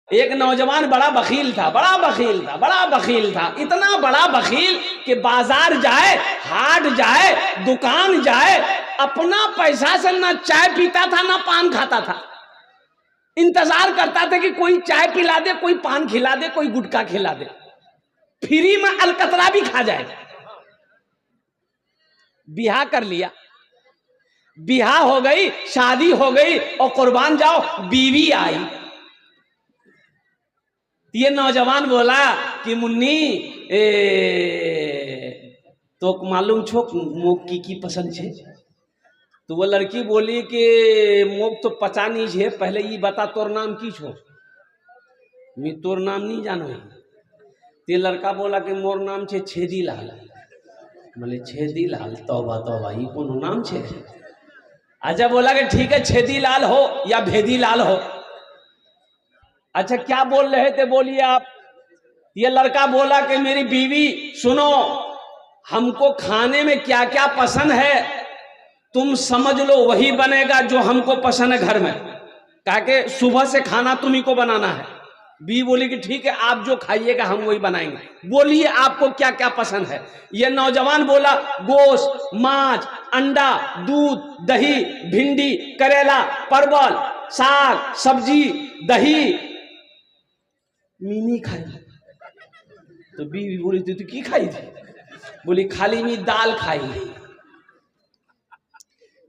एक नौजवान बड़ा बखील था, बड़ा बखील था, बड़ा बखील था, इतना बड़ा बखील कि बाजार जाए, हाट जाए, दुकान जाए, अपना पैसा से ना चाय पीता था ना पान खाता था। इंतजार करता था कि कोई चाय पिला दे, कोई पान खिला दे, कोई गुटखा खिला दे, फ्री में अलकतरा भी खा जाए। बियाह कर लिया, बियाह हो गई, शादी हो गई और कुर्बान जाओ बीवी आई। ये नौजवान बोला कि मुन्नी तो मालूम छो मोक की पसंद छे? तो वो लड़की बोली कि मोक तो पता नहीं छे, पहले ये बता तोर नाम की छो? मैं तोर नाम नहीं जानो। ते लड़का बोला कि मोर नाम छे छेदी लाल। बोले छेदी लाल, तौबा तौबा, ये कौन नाम छे? अच्छा, बोला कि ठीक है, छेदी लाल हो या भेदी लाल हो। अच्छा, क्या बोल रहे थे बोलिए आप? ये लड़का बोला कि मेरी बीवी सुनो, हमको खाने में क्या क्या पसंद है तुम समझ लो, वही बनेगा जो हमको पसंद है घर में, कहा कि सुबह से खाना तुम्ही को बनाना है। बीवी बोली कि ठीक है, आप जो खाइएगा हम वही बनाएंगे, बोलिए आपको क्या क्या पसंद है। ये नौजवान बोला गोश्त, मांस, अंडा, दूध, दही, भिंडी, करेला, परवल, साग, सब्जी, दही। मीनी खाई। तो बीवी बोली तू की खाई थी? बोली खाली मी दाल खाई।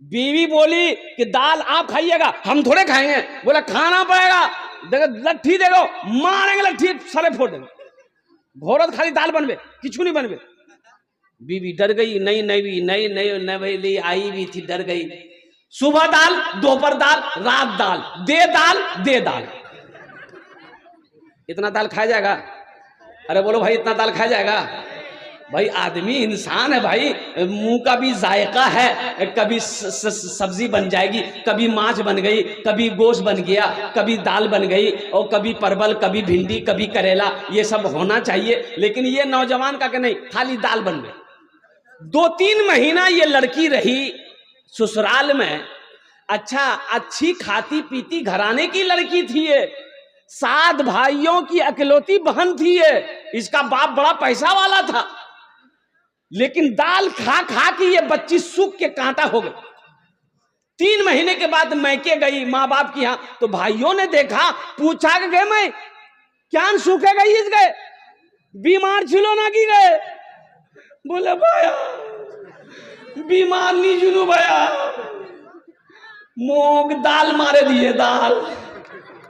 बीवी बोली कि दाल आप खाइएगा, हम थोड़े खाएंगे। बोला खाना पड़ेगा, देखो लट्ठी देखो, मारेंगे लट्ठी, साले फोड़ देंगे। घोरत खाली दाल बनबे, किचू नहीं बनबे। बीवी डर गई, नहीं नहीं नहीं नहीं नहीं आई भी थी, डर गई। सुबह दाल, दोपहर दाल, रात दाल, दे दाल। इतना दाल खाया जाएगा? अरे बोलो भाई, इतना दाल खाया जाएगा? भाई आदमी इंसान है भाई, मुंह का भी जायका है। कभी सब्जी बन जाएगी, कभी मांस बन गई, कभी गोश्त बन गया, कभी दाल बन गई, और कभी परवल, कभी भिंडी, कभी करेला, ये सब होना चाहिए। लेकिन ये नौजवान का कि नहीं, खाली दाल बन गई। 2-3 महीना ये लड़की रही ससुराल में। अच्छा, अच्छी खाती पीती घराने की लड़की थी ये, 7 भाइयों की अकेलौती बहन थी ये, इसका बाप बड़ा पैसा वाला था। लेकिन दाल खा खा के ये बच्ची सूख के कांटा हो गई। 3 महीने के बाद मैके गई माँ बाप की यहाँ, तो भाइयों ने देखा, पूछा कि गए मैं क्या सूखे गई इस गए, बीमार छिलो ना की गए? बोले भाया बीमार नहीं जुनू भैया, मोग दाल मारे दिए दाल।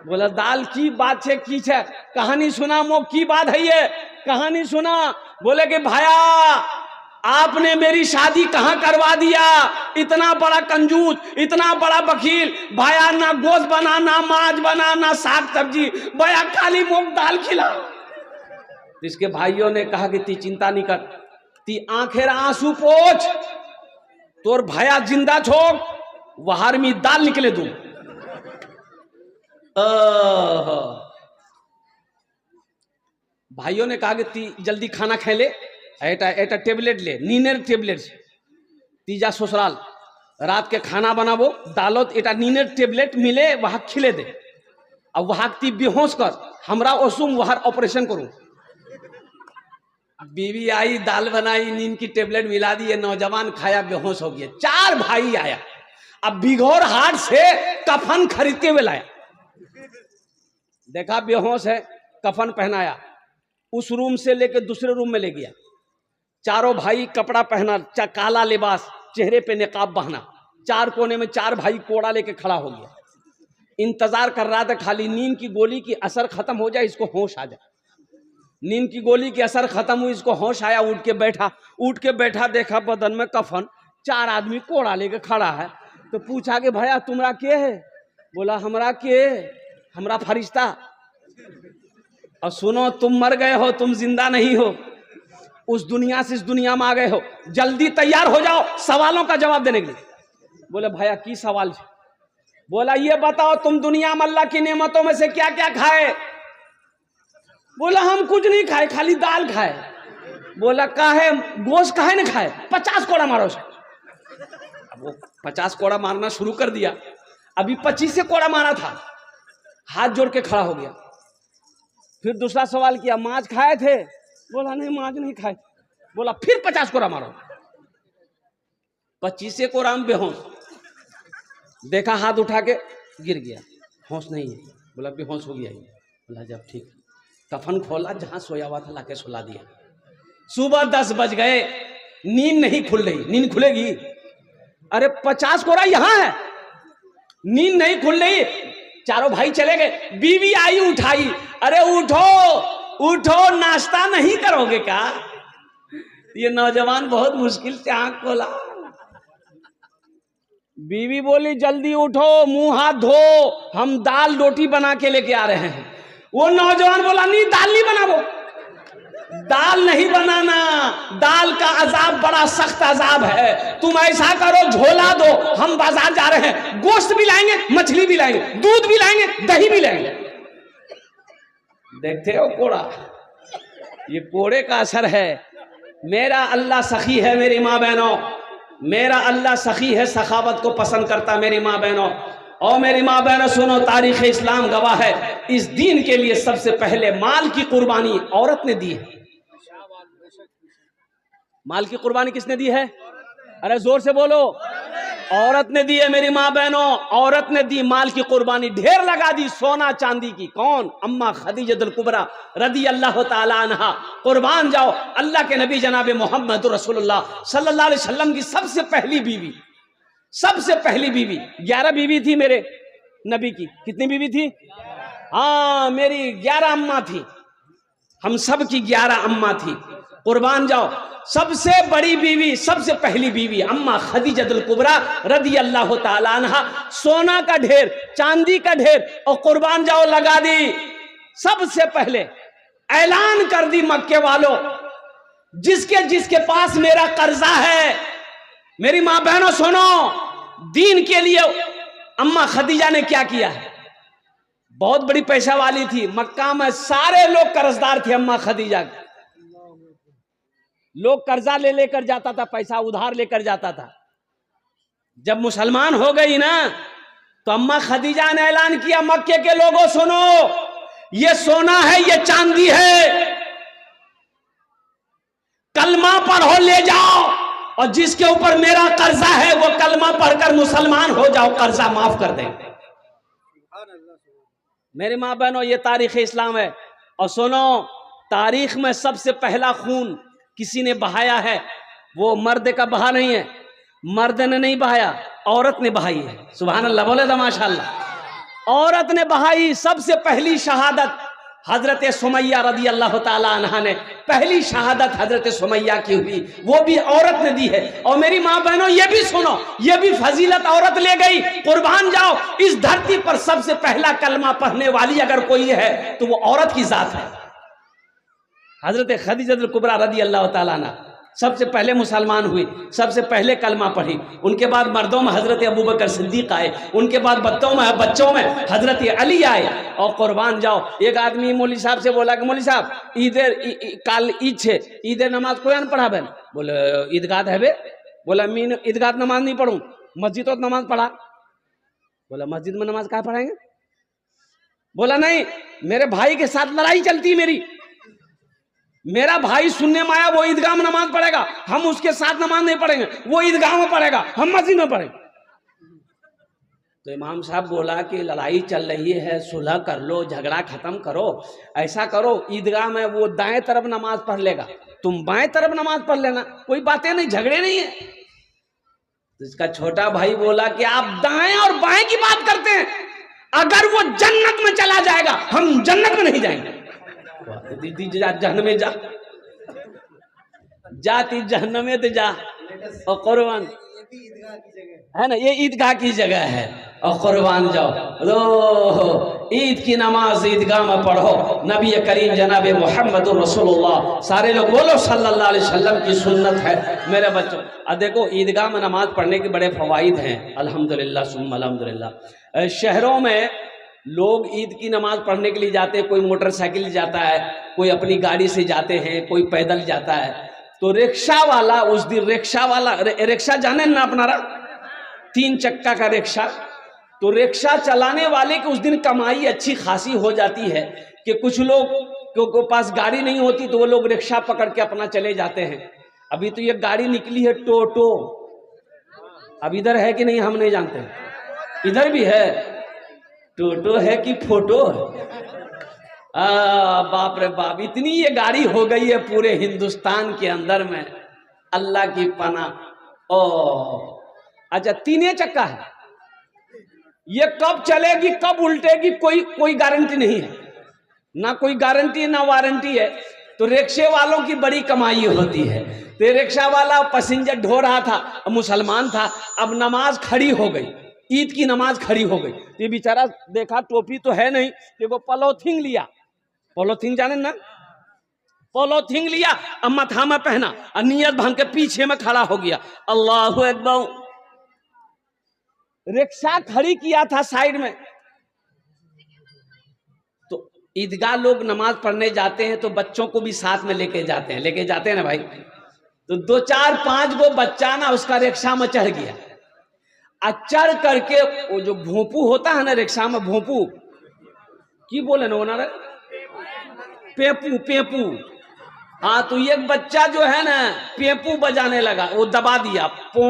बोला दाल की बात है, की है कहानी सुना, मोग की बात है ये, कहानी सुना। बोले कि भाया आपने मेरी शादी कहां करवा दिया, इतना बड़ा कंजूस, इतना बड़ा बखील भाया, ना गोश्त बना, ना मांस बना, ना साग सब्जी, भैया खाली मूंग दाल खिला। इसके भाइयों ने कहा कि ती चिंता नहीं कर, ती आंखेर आंसू पोछ, तोर भाया जिंदा छोड़, वहार में दाल निकले दूं। भाइयों ने कहा कि ती जल्दी खाना खा ले, एटा टेबलेट ले, नीनेर टेबलेट तीजा ससुराल, रात के खाना बनाबो, दालोत एटा नीनेर टेबलेट मिले वहां खिले दे, और वहां ती बेहोश कर, हमरा ओसुम वहां ऑपरेशन करूं। बीवी आई, दाल बनाई, नींद की टेबलेट मिला दी, नौजवान खाया, बेहोश हो गया। 4 भाई आया, अब बिघौर हाट से कफन खरीदते हुए लाया, देखा बेहोश है, कफन पहनाया, उस रूम से लेकर दूसरे रूम में ले गया। 4 भाई कपड़ा पहना, काला लिबास, चेहरे पे निकाब बहना, 4 कोने में 4 भाई कोड़ा लेके खड़ा हो गया। इंतजार कर रहा था खाली नींद की गोली की असर खत्म हो जाए, इसको होश आ जाए। नींद की गोली की असर खत्म हुई, इसको होश आया, उठ के बैठा, देखा बदन में कफन, 4 आदमी कोड़ा लेके खड़ा है। तो पूछा कि भैया तुम्हारा के है? बोला हमरा के, हमरा फरिश्ता। और सुनो, तुम मर गए हो, तुम जिंदा नहीं हो, उस दुनिया से इस दुनिया में आ गए हो, जल्दी तैयार हो जाओ सवालों का जवाब देने के लिए। बोले भैया की सवाल है? बोला ये बताओ तुम दुनिया में अल्लाह की नेमतों में से क्या क्या खाए? बोला हम कुछ नहीं खाए, खाली दाल खाए। बोला काहे, गोश्त काहे न खाए? 50 कोड़ा मारो उसे। अब वो 50 कोड़ा मारना शुरू कर दिया, अभी 25 से कोड़ा मारा था, हाथ जोड़ के खड़ा हो गया। फिर दूसरा सवाल किया, मांस खाए थे? बोला नहीं, मांस नहीं खाए। बोला फिर 50 कोड़ा मारो। 25 कोड़ा में बेहोश। देखा हाथ उठा के गिर गया, होश नहीं है। बोला बेहोश हो गया। बोला जब ठीक। कफन खोला, जहां सोया हुआ था लाके सुला दिया। सुबह 10 बज गए, नींद नहीं खुल रही। नींद खुलेगी? अरे 50 कोड़ा यहां है, नींद नहीं खुल रही। चारों भाई चले गए, बीवी आई उठाई, अरे उठो उठो, नाश्ता नहीं करोगे क्या? ये नौजवान बहुत मुश्किल से आंख खोला। बीवी बोली जल्दी उठो, मुंह हाथ धो, हम दाल रोटी बना के लेके आ रहे हैं। वो नौजवान बोला नहीं, दाल नहीं बनाओ, दाल नहीं बनाना, दाल का अजाब बड़ा सख्त अजाब है। तुम ऐसा करो, झोला दो, हम बाजार जा रहे हैं, गोश्त भी लाएंगे, मछली भी लाएंगे, दूध भी लाएंगे, दही भी लाएंगे। देखते हो कोड़ा, ये कोड़े का असर है। मेरा अल्लाह सखी है मेरी माँ बहनों, मेरा अल्लाह सखी है, सखावत को पसंद करता मेरी माँ बहनों। और मेरी माँ बहनों सुनो, तारीख इस्लाम गवाह है, इस दीन के लिए सबसे पहले माल की कुर्बानी औरत ने दी है। माल की कुर्बानी किसने दी है? अरे जोर से बोलो। औरत ने दी है मेरी माँ बहनों, औरत ने दी माल की कुर्बानी, ढेर लगा दी सोना चांदी की। कौन? अम्मा खदीजतुल कुबरा रदी अल्लाह ताला अन्हा। कुर्बान जाओ, अल्लाह के नबी जनाब मोहम्मद रसूलुल्लाह सल्लल्लाहु अलैहि वसल्लम की सबसे पहली बीवी, सबसे पहली बीवी। 11 बीवी थी मेरे नबी की। कितनी बीवी थी? हाँ, मेरी 11 अम्मा थी, हम सब की 11 अम्मा थी। कुर्बान जाओ, सबसे बड़ी बीवी, सबसे पहली बीवी अम्मा खदीजतुल कुबरा रदी अल्लाह ताला अन्हा। सोना का ढेर, चांदी का ढेर, और कुर्बान जाओ लगा दी। सबसे पहले ऐलान कर दी मक्के वालों, जिसके जिसके पास मेरा कर्जा है, मेरी माँ बहनों सुनो, दीन के लिए अम्मा खदीजा ने क्या किया है। बहुत बड़ी पैसा वाली थी, मक्का में सारे लोग कर्जदार थे अम्मा खदीजा के। लोग कर्जा ले लेकर जाता था, पैसा उधार लेकर जाता था। जब मुसलमान हो गई ना, तो अम्मा खदीजा ने ऐलान किया, मक्के के लोगों सुनो, ये सोना है, ये चांदी है, कलमा पढ़ो ले जाओ, और जिसके ऊपर मेरा कर्जा है वो कलमा पढ़कर मुसलमान हो जाओ, कर्जा माफ कर देंगे। मेरी माँ बहनों, ये तारीख इस्लाम है। और सुनो, तारीख में सबसे पहला खून किसी ने बहाया है, वो मर्द का बहा नहीं है, मर्द ने नहीं बहाया, औरत ने बहाई है। सुभान अल्लाह, बोले तो माशाअल्लाह। औरत ने बहाई सबसे पहली शहादत। हजरत सुमैया रदी अल्लाह ताला अन्हा ने पहली शहादत हजरत सुमैया की हुई, वो भी औरत ने दी है। और मेरी माँ बहनों ये भी सुनो, ये भी फजीलत औरत ले गई। कुर्बान जाओ, इस धरती पर सबसे पहला कलमा पढ़ने वाली अगर कोई है तो वो औरत की जात है। हजरत खदीजतुल कुबरा रदी अल्लाह ताला अन्हा सबसे पहले मुसलमान हुई, सबसे पहले कलमा पढ़ी। उनके बाद मर्दों में हजरत अबू बकर सिद्दीक आए, उनके बाद बच्चों में हजरत अली आए। और कुर्बान जाओ, एक आदमी मौली साहब से बोला कि मौली साहब काल ईद छे, ईद नमाज कोई न पढ़ा बेन? बोले ईदगाह है बे। बोला मीन ईदगाह नमाज नहीं पढ़ूं, मस्जिद तो नमाज पढ़ा। बोला मस्जिद में नमाज कहाँ पढ़ाएंगे? बोला नहीं, मेरे भाई के साथ लड़ाई चलती है मेरा भाई सुनने में आया वो ईदगाह में नमाज पढ़ेगा, हम उसके साथ नमाज नहीं पढ़ेंगे, वो ईदगाह में पढ़ेगा, हम मस्जिद में पढ़ेंगे। तो इमाम साहब बोला कि लड़ाई चल रही है, सुलह कर लो, झगड़ा खत्म करो, ऐसा करो ईदगाह में वो दाएं तरफ नमाज पढ़ लेगा, तुम बाएं तरफ नमाज पढ़ लेना, कोई बातें नहीं, झगड़े नहीं है। तो इसका छोटा भाई बोला कि आप दाएं और बाएं की बात करते हैं, अगर वो जन्नत में चला जाएगा हम जन्नत में नहीं जाएंगे। जहन्नम में जाती जहन्नम में तो जा। और कुर्बान है ना, ये ईदगाह की जगह है। और कुर्बान जाओ, ईद की नमाज ईदगाह में पढ़ो। नबी करीम जनाब मोहम्मद रसूलुल्लाह, सारे लोग बोलो सल्लल्लाहु अलैहि वसल्लम की सुन्नत है मेरे बच्चों। अब देखो ईदगाह में नमाज पढ़ने के बड़े फवाइद हैं, अल्हम्दुलिल्लाह सुम्मा अल्हम्दुलिल्लाह। शहरों में लोग ईद की नमाज पढ़ने के लिए जाते हैं, कोई मोटरसाइकिल जाता है, कोई अपनी गाड़ी से जाते हैं, कोई पैदल जाता है। तो रिक्शा वाला उस दिन रिक्शा जाने ना अपनारा, 3 चक्का का रिक्शा, तो रिक्शा चलाने वाले की उस दिन कमाई अच्छी खासी हो जाती है, कि कुछ लोग को पास गाड़ी नहीं होती तो वो लोग रिक्शा पकड़ के अपना चले जाते हैं। अभी तो ये गाड़ी निकली है टोटो, अब इधर है कि नहीं हम नहीं जानते, इधर भी है। टोटो है कि फोटो है? बाप रे बाप, इतनी ये गाड़ी हो गई है पूरे हिंदुस्तान के अंदर में, अल्लाह की पनाह। ओ अच्छा, तीन चक्का है, ये कब चलेगी कब उल्टेगी कोई गारंटी नहीं है, ना कोई गारंटी ना वारंटी है। तो रिक्शे वालों की बड़ी कमाई होती है। तो रिक्शा वाला पैसेंजर ढो रहा था, मुसलमान था, अब नमाज खड़ी हो गई, ईद की नमाज खड़ी हो गई। ये बेचारा देखा टोपी तो है नहीं, ये वो पॉलीथीन लिया, पॉलीथीन जाने ना, पॉलीथीन लिया, अब माथा में पहना और नियत भांग के पीछे में खड़ा हो गया। अल्लाहु अकबर। रिक्शा खड़ी किया था साइड में। तो ईदगाह लोग नमाज पढ़ने जाते हैं तो बच्चों को भी साथ में लेके जाते हैं ना भाई। तो 2 4 5 गो बच्चा ना उसका रिक्शा में चढ़ गया, चढ़ करके वो जो भोंपू होता है ना रिक्शा में, भोंपू की बोले ना ओनर, पेपू पेपू, हाँ, तो एक बच्चा जो है ना पेपू बजाने लगा, वो दबा दिया, पो।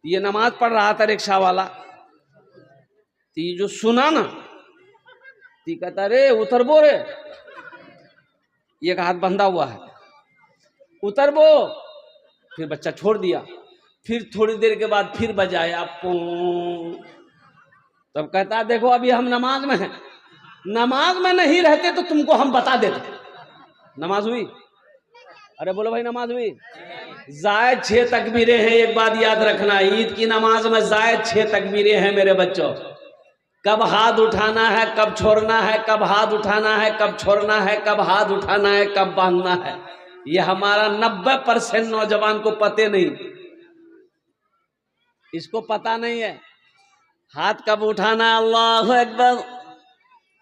ये नमाज पढ़ रहा था रिक्शा वाला, तो ये जो सुना ना, तो कहता रे उतर बो रे, एक हाथ बंधा हुआ है, उतर बो। फिर बच्चा छोड़ दिया, फिर थोड़ी देर के बाद फिर बजाया, पो। तब कहता देखो अभी हम नमाज में हैं, नमाज में नहीं रहते तो तुमको हम बता देते। नमाज हुई? अरे बोलो भाई, नमाज हुई? जायद 6 तकबीरें हैं। एक बात याद रखना, ईद की नमाज में जायद 6 तकबीरें हैं मेरे बच्चों। कब हाथ उठाना है, कब छोड़ना है, कब हाथ उठाना है, कब छोड़ना है, कब हाथ उठाना है, कब बांधना है, ये हमारा 90% नौजवान को पते नहीं, इसको पता नहीं है। हाथ कब उठाना, अल्लाहु अकबर,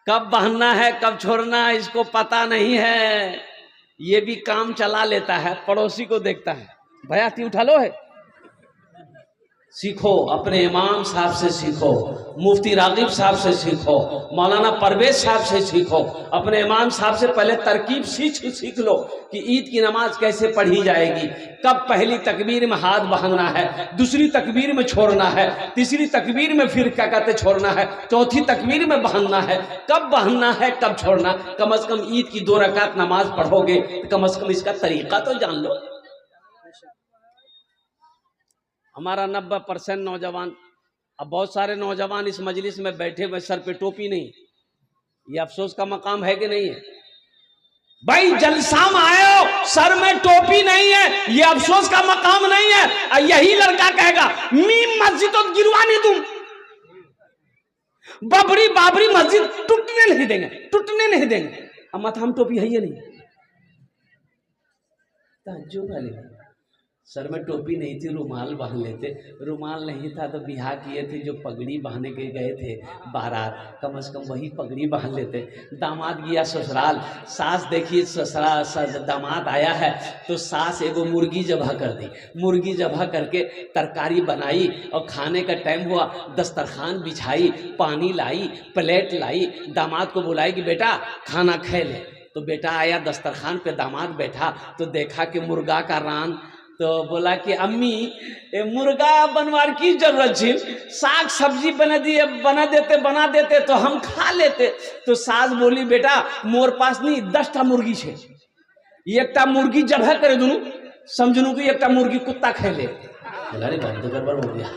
कब बांधना है, कब छोड़ना है, इसको पता नहीं है। ये भी काम चला लेता है, पड़ोसी को देखता है, भैया ती उठा लो है। सीखो, अपने इमाम साहब से सीखो, मुफ्ती रागिब साहब से सीखो, मौलाना परवेज साहब से सीखो। अपने इमाम साहब से पहले तरकीब सीख लो कि ईद की नमाज कैसे पढ़ी जाएगी, कब पहली तकबीर में हाथ बांधना है, दूसरी तकबीर में छोड़ना है, तीसरी तकबीर में फिर क्या कहते छोड़ना है, चौथी तकबीर में बांधना है, कब बांधना है, कब छोड़ना। कम से कम ईद की 2 रकात नमाज पढ़ोगे तो कम से कम इसका तरीका तो जान लो। हमारा 90% नौजवान, अब बहुत सारे नौजवान इस मजलिस में बैठे हुए सर पे टोपी नहीं, ये अफसोस का मकाम है कि नहीं है भाई? जलसा में आए हो, सर में टोपी नहीं है, ये अफसोस का मकाम नहीं है। यही लड़का कहेगा मीम मस्जिद तो गिरवा नहीं, तुम बाबरी बाबरी मस्जिद टूटने नहीं देंगे, टूटने नहीं देंगे। अब माथा टोपी है ये नहीं, ताज्जुब वाले सर में टोपी नहीं थी, रुमाल बांध लेते, रुमाल नहीं था तो बिहार किए थे जो पगड़ी बांधने के गए थे बारात, कम से कम वही पगड़ी बांध लेते। दामाद गया ससुराल, सास देखी ससुराल, दामाद आया है तो सास एगो मुर्गी जबह कर दी, मुर्गी जबह करके तरकारी बनाई और खाने का टाइम हुआ, दस्तरखान बिछाई, पानी लाई, प्लेट लाई, दामाद को बुलाई कि बेटा खाना खा ले। तो बेटा आया, दस्तरखान पे दामाद बैठा तो देखा कि मुर्गा का रान, तो बोला कि अम्मी मुर्गा बनवार की जरूरत थी, साग सब्जी बना देते तो हम खा लेते। तो सास बोली बेटा मोर पास नहीं 10टा मुर्गी छे, एकटा मुर्गी जबह करे दूं, समझनू कि एकटा मुर्गी कुत्ता खा ले। अरे बंद गड़बड़ हो गया।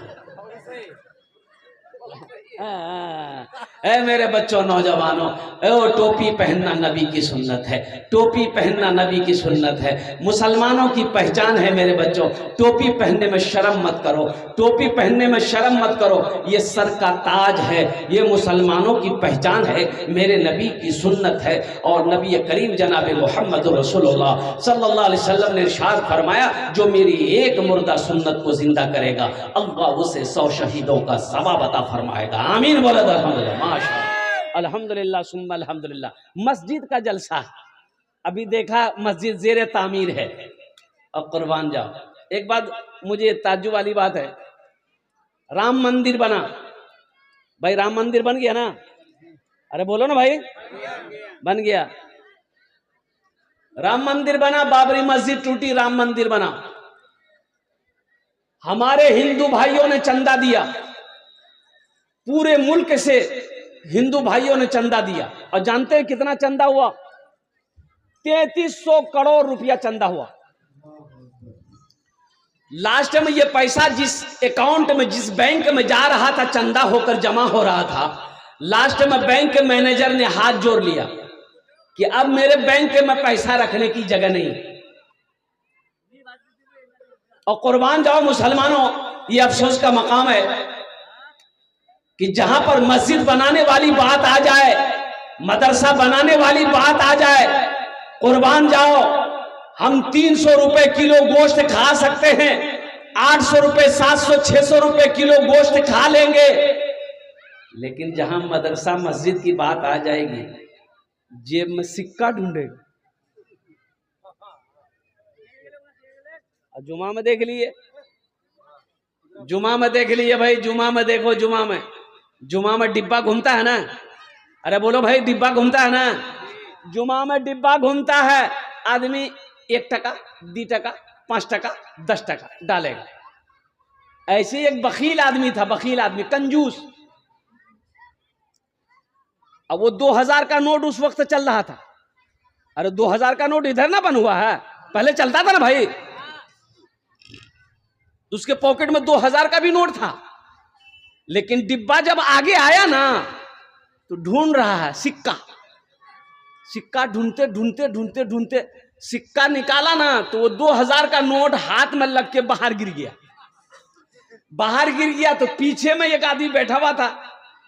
ऐ मेरे बच्चों नौजवानों, ओ टोपी पहनना नबी की सुन्नत है, टोपी पहनना नबी की सुन्नत है, मुसलमानों की पहचान है मेरे बच्चों। टोपी पहनने में शर्म मत करो, टोपी पहनने में शर्म मत करो, ये सर का ताज है, ये मुसलमानों की पहचान है, मेरे नबी की सुन्नत है। और नबी करीम जनाब मोहम्मद रसूलुल्लाह सल्लल्लाहु अलैहि वसल्लम ने इरशाद फरमाया, जो मेरी एक मुर्दा सुन्नत को जिंदा करेगा अल्लाह उसे 100 शहीदों का सवाब अता फरमाएगा। आमीन बोले अल्हम्दुलिल्लाह, माशाअल्लाह, अल्हम्दुलिल्लाह सुम्मा अल्हम्दुलिल्लाह। मस्जिद का जलसा अभी देखा, मस्जिद जेर तामीर है और कुर्बान जाओ। एक बात मुझे ताज्जुब वाली बात है, राम मंदिर बना भाई, राम मंदिर बन गया ना, अरे बोलो ना भाई, बन गया। राम मंदिर बना, बाबरी मस्जिद टूटी, राम मंदिर बना। हमारे हिंदू भाइयों ने चंदा दिया, पूरे मुल्क से हिंदू भाइयों ने चंदा दिया। और जानते हैं कितना चंदा हुआ? 3300 करोड़ रुपया चंदा हुआ। लास्ट में ये पैसा जिस अकाउंट में, जिस बैंक में जा रहा था, चंदा होकर जमा हो रहा था, लास्ट में बैंक के मैनेजर ने हाथ जोड़ लिया कि अब मेरे बैंक में पैसा रखने की जगह नहीं। और कुर्बान जाओ मुसलमानों, ये अफसोस का मकाम है कि जहां पर मस्जिद बनाने वाली बात आ जाए, मदरसा बनाने वाली बात आ जाए, कुर्बान जाओ, हम 300 रुपए किलो गोश्त खा सकते हैं, 800 रुपए, 700, 600 रुपए किलो गोश्त खा लेंगे, लेकिन जहां मदरसा मस्जिद की बात आ जाएगी, जेब में सिक्का ढूंढेगा। जुमा में देख लिए, जुमा में देख लिए भाई, जुमा में देखो, जुमा में डिब्बा घूमता है ना। अरे बोलो भाई, डिब्बा घूमता है ना। जुमा में डिब्बा घूमता है, आदमी 1 टका, 2 टका, 5 टका, 10 टका डालेगा। ऐसे एक बखील आदमी था, बखील आदमी, कंजूस। अब वो 2000 का नोट उस वक्त चल रहा था। अरे 2000 का नोट इधर ना बन हुआ है, पहले चलता था ना भाई। उसके पॉकेट में 2000 का भी नोट था, लेकिन डिब्बा जब आगे आया ना तो ढूंढ रहा है सिक्का। सिक्का ढूंढते ढूंढते ढूंढते ढूंढते सिक्का निकाला ना तो वो 2000 का नोट हाथ में लग के बाहर गिर गया। बाहर गिर गया तो पीछे में एक आदमी बैठा हुआ था,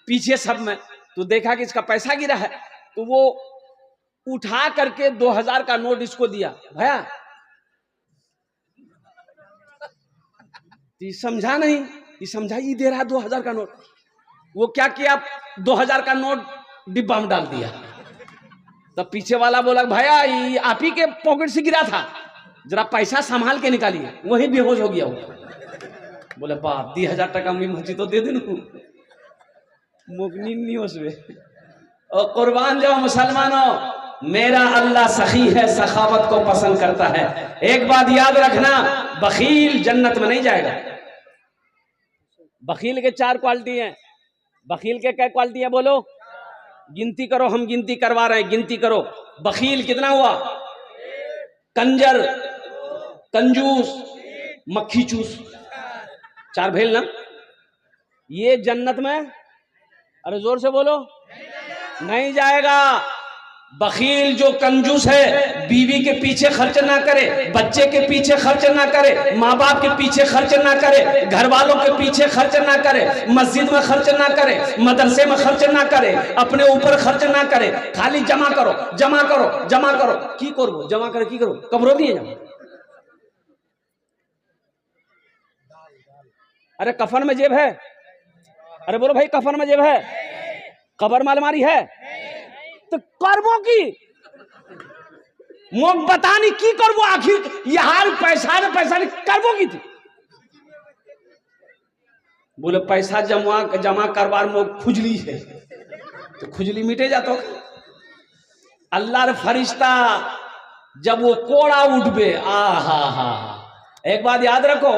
पीछे सब में, तो देखा कि इसका पैसा गिरा है, तो वो उठा करके 2000 का नोट इसको दिया। भैया ये समझा नहीं, ये समझा ही दे रहा 2000 का नोट। वो क्या किया, 2000 का नोट डिब्बा में डाल दिया। तब पीछे वाला बोला, भैया ये आप ही के पॉकेट से गिरा था, जरा पैसा संभाल के निकालिए। वही बेहोश हो गया वो। बोले बाप, 1000 टका में मुझे तो दे देना, मुगनी नहीं उसमें। और कुर्बान जाओ मुसलमानों, मेरा अल्लाह सखी है, सखावत को पसंद करता है। एक बात याद रखना, बखील जन्नत में नहीं जाएगा। बखील के 4 क्वालिटी हैं। बखील के क्या क्वालिटी है बोलो? गिनती करो, हम गिनती करवा रहे हैं, गिनती करो। बखील कितना हुआ? कंजर, कंजूस, मक्खी चूस, 4 भेल ना। ये जन्नत में, अरे जोर से बोलो, नहीं जाएगा। बखील जो कंजूस है, बीवी के पीछे खर्च ना करे, बच्चे के पीछे खर्च ना करे, माँ बाप के पीछे खर्च ना करे, घर वालों के पीछे खर्च ना करे, मस्जिद में खर्च ना करे, मदरसे में खर्च ना करे, अपने ऊपर खर्च ना करे, खाली जमा करो, जमा करो, जमा करो। की करो जमा करे, की करो, कब्रों दिए जमा। अरे कफन में जेब है? अरे बोलो भाई, कफन में जेब है? कबर में अलमारी है? तो करबो की मोक बता नहीं की करबो, आखिर यार पैसा ने पैसा नहीं करबो की थी। बोले पैसा जमा करवार मोक खुजली है, तो खुजली मिटे जातो। अल्लाह रे फरिश्ता जब वो कोड़ा उठबे, आ हा हा। एक बात याद रखो,